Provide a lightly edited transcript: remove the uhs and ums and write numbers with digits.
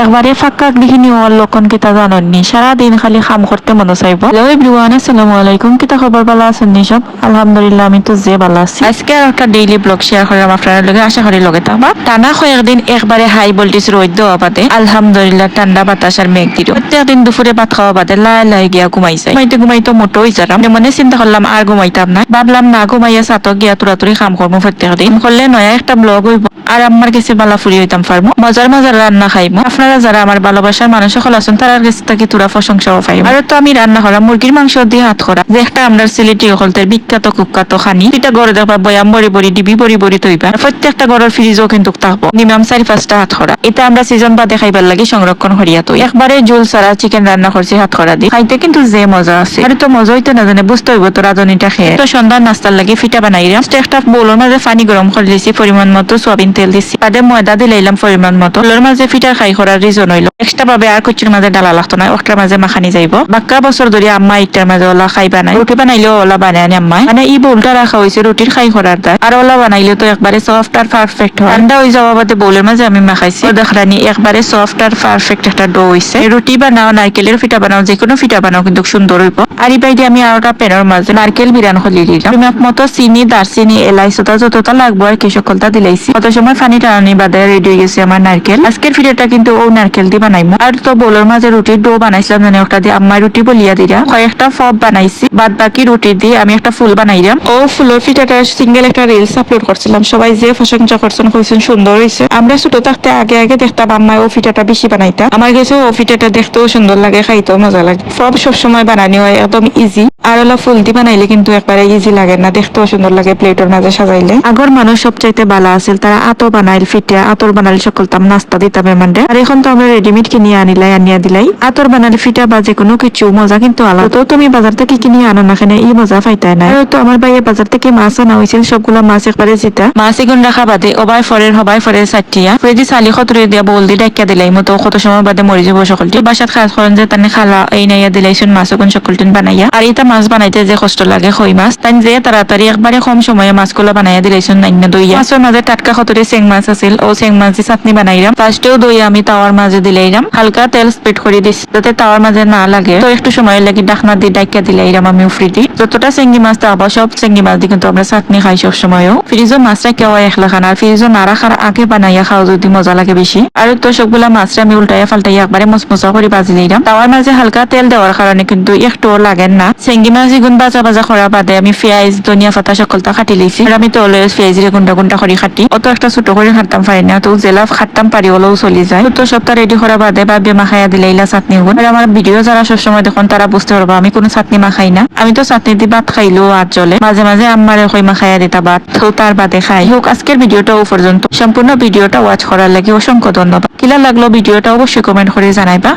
একবারে ফাঁকা দেখিনি ওর লক্ষণ কিতা জাননি সারাদিন খালি কাম করতে মনে চাইব। হ্যালো এভরিওয়ান, আসসালামু আলাইকুম। কিতা খবর, ভালো আছেন নি সব? আলহামদুলিল্লাহ, আমি তো যে ভালো আছি। আজকে আর একটা ডেইলি ব্লগ শেয়ার করলাম আপনার লগে, আশা করি লগে থাকবা। টানা কয়েকদিন একবারে হাই ভোল্টেজ রোদ দেওয়া বাদে আলহামদুলিল্লাহ ঠান্ডা বাতাস আর মেঘ দিল। প্রত্যেকদিন দুপুরে ভাত খাওয়া বাদে লাই লাই গিয়া ঘুমাই যায়। ঘুমাইতে মোটো হয়ে যারাম, মনে চিন্তা করলাম আর ঘুমাইতাম না, ভাবলাম না ঘুমাইয়া সাতক গিয়া তুরাতুরি কাম করবো। প্রত্যেকদিন করলে নয়া একটা ব্লগ হইব আর আমার কাছে বালা ফুরি হইতাম পারবো, মজার মজার রান্না খাইবো। আপনারা যারা আমার ভালোবাসার মানুষ সকল আছেন তার কাছে থেকে তুরা প্রশংসাও পাইব। আর তো আমি রান্না করা মুরগির মাংস দিয়ে হাত করা, যে একটা আমরা সিলেটি হলতের বিখ্যাত কুখ্যাত খানি, এটা গড়ে দেখবা বয়াম বড়ি বড়ি ডিবি বড়ি বড়ি তৈবা। প্রত্যেকটা গড়ের ফ্রিজও কিন্তু থাকবো মিনিমাম 4-5টা হাত করা। এটা আমরা সিজন বাদে খাইবার লাগে সংরক্ষণ করিয়া তো একবারে জোল সারা চিকেন রান্না করছি হাত করা দিয়ে, খাইতে কিন্তু যে মজা আছে। আর তো মজা হইতে না জানে বুঝতে হইব তো রাজনীটা খেয়ে। তো সন্ধ্যার নাস্তার লাগে ফিটা বানাইলাম। একটা বোলের মাঝে পানি গরম করে দিয়েছি, পরিমাণ মতো সোয়াবিন তেল দিচ্ছি, বাদে ময়দা দিলাইলাম পরিমাণ মতো। বোলের মাঝে ফিটার খাই করার রিজন হইলো এক্সট্রা ভাবে আর কুচির মাঝে ডালা লাগতো না, ওটার মাঝে মাখানি যাইব। বাক্কা বছর ধরে আম্মা ইটার মাঝে ওলা খাই বানাই, রুটি বানাইলেও ওলা বানায় আনি আম্মা, মানে এই বোলটা রাখা হয়েছে রুটির খাই করার দায়। আর ওলা বানাইলে তো একবারে সফট আর পারফেক্ট হয়। ঠান্ডা হয়ে যাওয়া বাদে বোলের মাঝে আমি মাখাইছি, দেখানি একবারে সফট আর পারফেক্ট একটা ডো হয়েছে। রুটি বানাও, নারকেলের ফিটা বানাও, যে কোনো ফিটা বানাও কিন্তু সুন্দর হইব। আর এই বাইরে আমি আর একটা প্যানের মাঝে নারকেল বিরান খুলি দিলাম, মতো চিনি দারচিনি এলাইচটা যতটা লাগবো আর কি সকলটা দিলাইছি। কত সময় পানি টানি বাদে রেডি হয়ে গেছে আমার নারকেল। আজকের ফিটাটা কিন্তু ও নারকেল দিয়ে বানাইবো। আর তো বোলের মাঝে রুটির ডো বানাইছিলাম, জানি ওটা দিয়ে আম্মা রুটি বলিয়া দিলা, কয়েকটা ফপ বানাইছি, বাদ বাকি রুটি দিয়ে আমি একটা ফুল বানাইলাম। ও ফুলের ফিটাটা সিঙ্গেল একটা রিলস আপলোড করছিলাম, সবাই যে প্রশংসা করছেন কইছেন সুন্দর হয়েছে। আমরা ছোট থাকতে আগে আগে দেখতাম আম্মা ও ফিটাটা বেশি বানাইতা, আমার কাছে ও ফিটাটা দেখতেও সুন্দর লাগে, খাইতেও মজা লাগে। ফপ সবসময় বানানি হয় একদম ইজি, আর ওলা ফুল দিয়ে বানাইলে কিন্তু একবারে ইজি লাগে না, দেখতেও সুন্দর লাগে প্লেটের মাঝে সাজাইলে। আগর মানুষ সবচাইতে ভালো আছিল, তারা আতর বানাইল ফিটা, আতর বানাইলে সকলতাম নাস্তা দিতাম এমান্ডে। আর এখন তো আমরা রেডিমেড কিনে আনিলাই, আনিয়া দিলাই। আতর বানাইলে ফিটা বা যে কোনো কিছু মজা কিন্তু আলাদা। তো তুমি বাজার থেকে কিনে আনো না কেন, এই মজা পাইতাই না। তো আমার ভাইয়ের বাজার থেকে মাছ আনা হয়েছিল, সবগুলো মাছ একবারে জিতা মাছ এগুন রাখা বাদে ওবাই ফরের হবাই ফরের চাটিয়া ফ্রেজি চালি খতরে দিয়া বল দিয়ে ডাকিয়া দিলাই মতো কত সময় বাদে মরি যাব সকলটি। বাসাত খাস করেন যে তানে খালা এই নাইয়া দিলাইছুন মাছ এগুন সকলটিন বানাইয়া। আর এটা মাছ বানাইতে যে কষ্ট লাগে খই মাছ, তাই যে তাড়াতাড়ি একবারে কম সময়ে মাছগুলো বানাইয়া দিলাইছুন নাইনা দইয়া। মাছের মাঝে টাটকা খতরে চেং মাছ আছিল, ও চেং মাছ দিয়ে চাটনি বানাইলাম। ফার্স্টেও দই আমি তাওয়ার মাঝে দিলাইলাম, হালকা তেল স্প্রেড করে দিচ্ছি যাতে তাওয়ার মাঝে না লাগে। তো একটু সময় লাগে ডাকনা দিয়ে ডাকিয়া দিলাইলাম আমি উফরিটি। যতটা চেঙ্গি মাছ তাওয়া সব চেঙ্গি মাছ দিয়ে কিন্তু আমরা চাটনি খাই সব সময়ও। ফ্রিজও মাছ রাখিয়া হয় একলা খান, আর ফ্রিজও না রাখার আগে বানাইয়া খাওয়া যদি মজা লাগে বেশি। আর তো সবগুলা মাছটা আমি উল্টাইয়া ফাল্টাইয়া একবারে মচমচা করে বাজি দিলাম। তাওয়ার মাঝে হালকা তেল দেওয়ার কারণে কিন্তু একটুও লাগেন না। চেঙ্গি মাছ এগুন বাজা বাজা করা বাদে আমি পেঁয়াজ ধনিয়া পাতা সকলটা কাটি লিছি। আর আমি তো অলওয়েজ পেঁয়াজ রে গুন্ডা গুন্ডা করে কাটি, অত একটা ছোট করে খাটতাম পারি না, তো জেলা খাটতাম পারি হলেও চলি যায়। তো সবটা রেডি করা বাদে বা মাখাইয়া দিলাইলা চাটনি গুণ। আর আমার ভিডিও যারা সবসময় দেখুন তারা বুঝতে পারবো আমি কোনো চাটনি মাখাই না, আমি তো চাটনি দিয়ে ভাত খাইলেও আর চলে, মাঝে মাঝে আম্মারে কই মাখাইয়া দিতা ভাত, তো তার বাদে খাই। হোক আজকের ভিডিওটা ও পর্যন্ত। সম্পূর্ণ ভিডিওটা ওয়াচ করার লাগে অসংখ্য ধন্যবাদ। কিলা লাগলো ভিডিওটা অবশ্যই কমেন্ট করে জানাইবা।